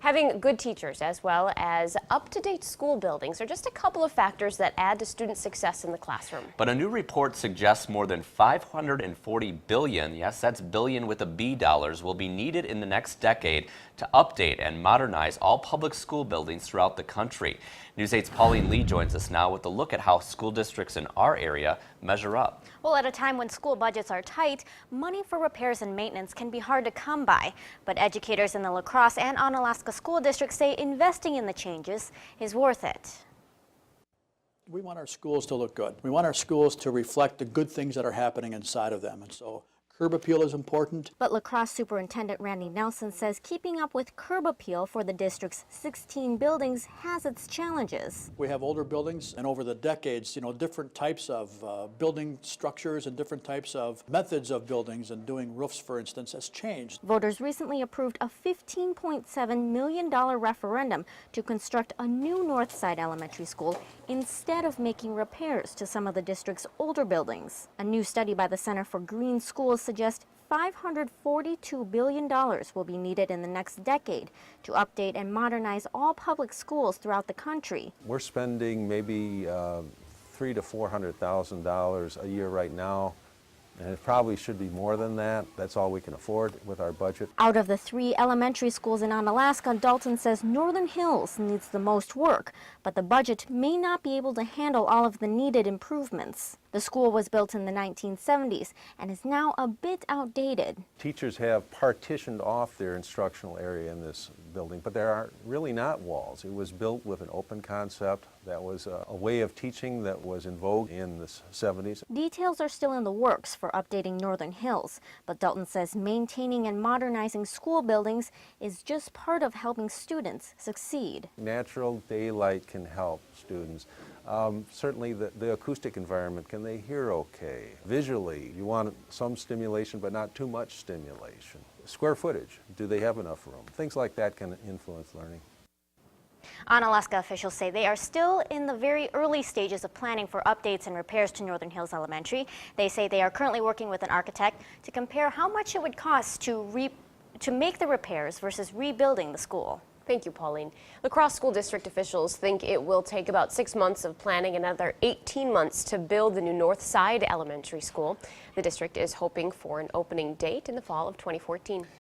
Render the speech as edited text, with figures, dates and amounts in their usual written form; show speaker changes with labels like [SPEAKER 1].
[SPEAKER 1] Having good teachers as well as up-to-date school buildings are just a couple of factors that add to student success in the classroom.
[SPEAKER 2] But a new report suggests more than 540 billion, yes, that's billion with a B dollars, will be needed in the next decade to update and modernize all public school buildings throughout the country. News 8's Pauline Lee joins us now with a look at how school districts in our area measure up.
[SPEAKER 3] Well, at a time when school budgets are tight, money for repairs and maintenance can be hard to come by. But educators in the La Crosse and Onalaska school districts say investing in the changes is worth it.
[SPEAKER 4] We want our schools to look good. We want our schools to reflect the good things that are happening inside of them. And so curb appeal is important.
[SPEAKER 3] But La Crosse Superintendent Randy Nelson says keeping up with curb appeal for the district's 16 buildings has its challenges.
[SPEAKER 4] We have older buildings, and over the decades, different types of building structures and different types of methods of buildings, and doing roofs, for instance, has changed.
[SPEAKER 3] Voters recently approved a $15.7 million referendum to construct a new Northside Elementary School instead of making repairs to some of the district's older buildings. A new study by the Center for Green Schools suggests $542 billion will be needed in the next decade to update and modernize all public schools throughout the country.
[SPEAKER 5] We're spending maybe $300,000 to $400,000 a year right now, and it probably should be more than that. That's all we can afford with our budget.
[SPEAKER 3] Out of the 3 elementary schools in Onalaska, Dalton says Northern Hills needs the most work, but the budget may not be able to handle all of the needed improvements. The school was built in the 1970s and is now a bit outdated.
[SPEAKER 5] Teachers have partitioned off their instructional area in this building, but there are really not walls. It was built with an open concept. That was a way of teaching that was in vogue in the 70s.
[SPEAKER 3] Details are still in the works for updating Northern Hills, but Dalton says maintaining and modernizing school buildings is just part of helping students succeed.
[SPEAKER 5] Natural daylight can help students. Certainly the acoustic environment, can they hear okay? Visually, you want some stimulation but not too much stimulation. Square footage, do they have enough room? Things like that can influence learning.
[SPEAKER 3] Onalaska officials say they are still in the very early stages of planning for updates and repairs to Northern Hills Elementary. They say they are currently working with an architect to compare how much it would cost to make the repairs versus rebuilding the school.
[SPEAKER 1] Thank you, Pauline. La Crosse School District officials think it will take about 6 months of planning, another 18 months to build the new North Side Elementary School. The district is hoping for an opening date in the fall of 2014.